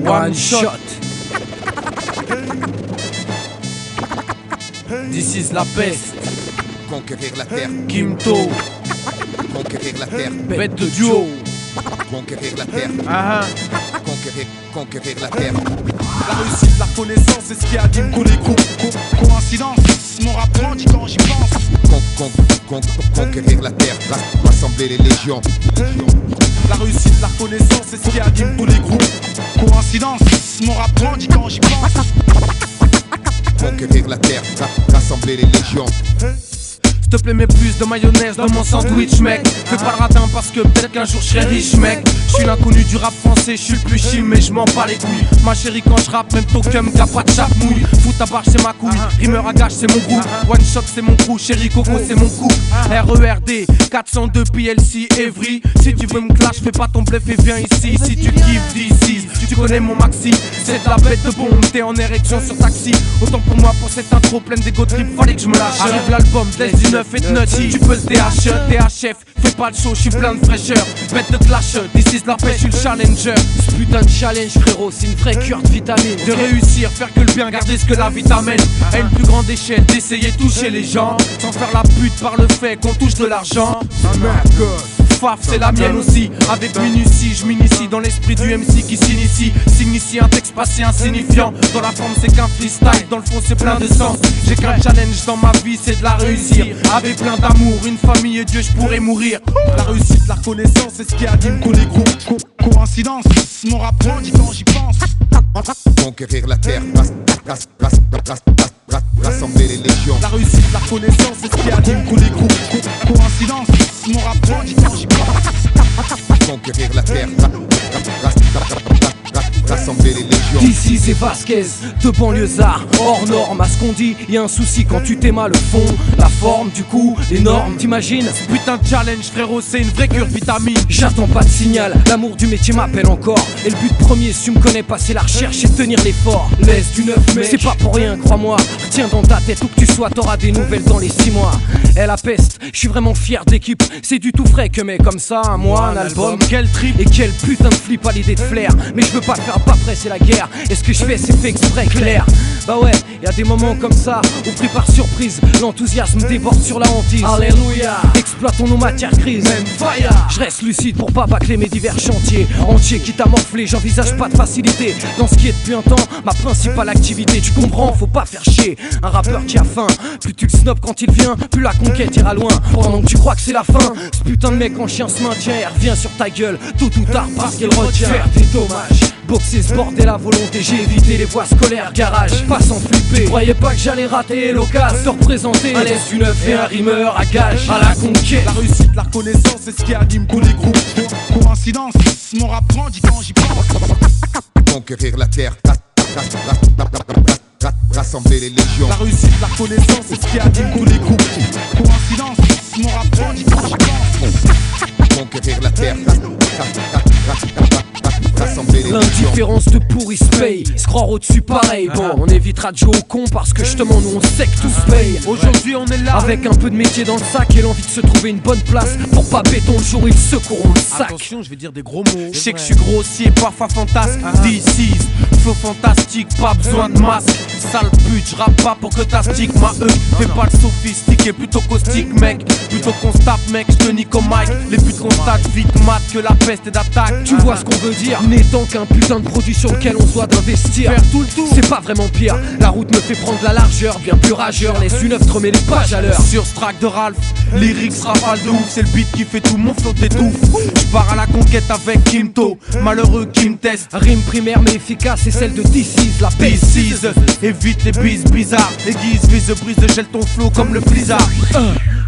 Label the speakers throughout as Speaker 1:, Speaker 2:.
Speaker 1: One shot. This is la peste.
Speaker 2: Conquérir la terre,
Speaker 1: Kimto,
Speaker 2: conquérir la terre,
Speaker 1: bête de duo.
Speaker 2: conquérir la terre, conquérir la terre.
Speaker 3: La réussite, la reconnaissance, c'est ce qui anime tous les groupes. Coïncidence, mon rap grandit quand j'y pense.
Speaker 2: Conquérir la terre, rassembler les légions.
Speaker 3: La réussite, la reconnaissance, c'est ce qui anime tous les groupes. Coïncidence, mon rap grandit quand j'y pense.
Speaker 2: Conquérir la terre, rassembler les légions.
Speaker 1: S'il te plaît, mets plus de mayonnaise dans mon sandwich, mec. Fais pas le radin parce que peut-être qu'un jour je serai riche, mec. Je suis l'inconnu du rap français, je suis le plus chim, mais je m'en bats les couilles. Ma chérie, quand je rappe, même Tokum, t'as pas de chape mouille. Fout ta barre, c'est ma couille. Rimeur à gage, c'est mon groupe. One shot, c'est mon crew. Chérie Coco, c'est mon coup. RERD, 402 PLC, Evry. Si tu veux me clash, fais pas ton bluff et viens ici. Si tu kiffes d'ici, tu connais mon maxi. C'est de la bête de bombe, t'es en érection sur taxi. Autant pour moi, pour cette intro pleine d'égo trip, fallait que je me lâche. Arrive l'album, laisse du neuf et de nutty. Tu peux le THF, fais pas le show, je suis plein de fraîcheur. Bête de clash, this is la pêche, je suis le challenger.
Speaker 4: Ce putain de challenge, frérot, c'est une vraie cure de vitamine.
Speaker 1: De réussir, faire que le bien, garder ce que la vie t'amène. À une plus grande échelle, d'essayer de toucher les gens. Sans faire la pute par le fait qu'on touche de l'argent. Faf, c'est la mienne aussi. Avec minutie, je m'initie dans l'esprit du MC qui s'initie. S'initie un texte passé insignifiant. Dans la forme, c'est qu'un freestyle. Dans le fond, c'est plein de sens. J'ai qu'un challenge dans ma vie, c'est de la réussir. Avec plein d'amour, une famille et Dieu, je pourrais mourir.
Speaker 3: La réussite, la reconnaissance, c'est ce qui anime tous les groupes. Coïncidence, mon rap grandit quand j'y pense.
Speaker 2: Conquérir la terre, rassembler les légions.
Speaker 3: La réussite, la reconnaissance, c'est ce qui anime tous les groupes. Coïncidence, mon rap grandit quand j'y pense.
Speaker 2: Conquérir la terre, rassembler les légions.
Speaker 4: D'ici c'est Vasquez, de banlieusards, hors norme. À ce qu'on dit, y'a un souci quand tu t'aimas le fond. La forme, du coup, les normes, t'imagines?
Speaker 1: Putain de challenge, frérot, c'est une vraie cure vitamine.
Speaker 4: J'attends pas de signal, l'amour du métier m'appelle encore. Et le but premier, si tu me connais pas, c'est la recherche et tenir l'effort. Laisse du neuf, mec, c'est pas pour rien, crois-moi. Retiens dans ta tête où que tu sois, t'auras des nouvelles dans les 6 mois. Eh la peste, je suis vraiment fier d'équipe. C'est du tout frais que mets comme ça, un mois, un album.
Speaker 1: Quel trip
Speaker 4: et quel putain de flip à l'idée de flair. Mais je veux pas faire pas près, c'est la guerre. Et ce que je fais, c'est fait exprès, clair. Bah ouais, y a des moments comme ça où pris par surprise, l'enthousiasme déborde sur la hantise. Alléluia, exploitons nos matières grises. Même fire. Je reste lucide pour pas bâcler mes divers chantiers. Entier quitte à morfler, j'envisage pas de facilité. Dans ce qui est depuis un temps, ma principale activité. Tu comprends, faut pas faire chier un rappeur qui a faim. Plus tu le snobs quand il vient, plus la conquête ira loin. Pendant que tu crois que c'est la fin, ce putain de mec en chien se maintient et revient sur ta gueule tôt ou tard parce qu'il retient. Faire des dommages, boxer ce bordel à volonté, j'ai évité les voies scolaires, garage, pas sans flipper. Croyais pas que j'allais rater l'occasion de représenter un laisse du neuf et un rimeur à gage à la conquête.
Speaker 3: La réussite, la reconnaissance, c'est ce qui anime tous les groupes. Coïncidence, mon rap grandit quand j'y pense.
Speaker 2: Conquérir la terre, rassembler les légions.
Speaker 3: La réussite, la reconnaissance, c'est ce qui anime tous les groupes. Coïncidence, mon rap grandit quand j'y pense.
Speaker 2: Conquérir la terre, rassembler les légions.
Speaker 4: L'indifférence de pourri se paye, se croire au-dessus pareil. Bon, on évitera de jouer au con parce que justement nous on sait que tout se paye.
Speaker 1: Aujourd'hui on est là
Speaker 4: avec un peu de métier dans le sac et l'envie de se trouver une bonne place pour pas béton le jour où ils secourront le sac.
Speaker 1: Attention, je vais dire des gros mots. Je sais que je suis grossier, parfois fantasque. This is flow fantastique, pas besoin de masque. Sale pute, je rappe pas pour que ta stick ma fais pas le sophistiqué, plutôt caustique mec. Plutôt qu'on se tape mec, je te nique au mic. Les putes qu'on stage vite mat que la peste et d'attaque.
Speaker 4: Tu vois ce qu'on veut dire, n'étant qu'un putain de produit sur lequel on se doit d'investir.
Speaker 1: Faire tout le tour,
Speaker 4: c'est pas vraiment pire. La route me fait prendre la largeur, bien plus rageur. Laisse une œuvre te remet les pages à l'heure.
Speaker 1: Sur ce track de Ralph, lyrics rafale de ouf. C'est le beat qui fait tout, mon flow t'étouffe. J'pars à la conquête avec Kimto, malheureux qui me teste.
Speaker 4: Rime primaire mais efficace, c'est celle de DC's, la
Speaker 1: PC's. Évite les bises bizarres, aiguise, vise, brise, gèle ton flow comme le blizzard.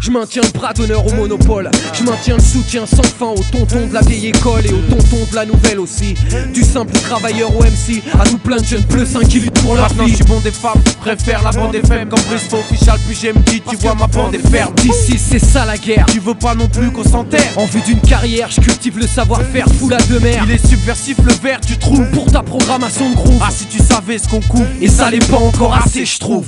Speaker 4: Je maintiens le bras d'honneur au monopole. Je maintiens le soutien sans fin aux tontons de la vieille école et aux tontons de la nouvelle aussi. Du simple travailleur au MC à tout plein de jeunes pleussins qui luttent pour leur
Speaker 1: Maintenant
Speaker 4: vie.
Speaker 1: je suis bon des femmes, préfère la bande FM comme Briscoe official. Puis j'aime dit, tu vois ma bande est ferme.
Speaker 4: D'ici c'est ça la guerre.
Speaker 1: Tu veux pas non plus qu'on s'enterre.
Speaker 4: En vue d'une carrière, je cultive le savoir-faire, fou la de mer.
Speaker 1: Il est subversif le verre, tu trouves.
Speaker 4: Pour ta programmation de groove.
Speaker 1: Ah si tu savais ce qu'on coupe.
Speaker 4: Et ça l'est pas encore assez, je trouve.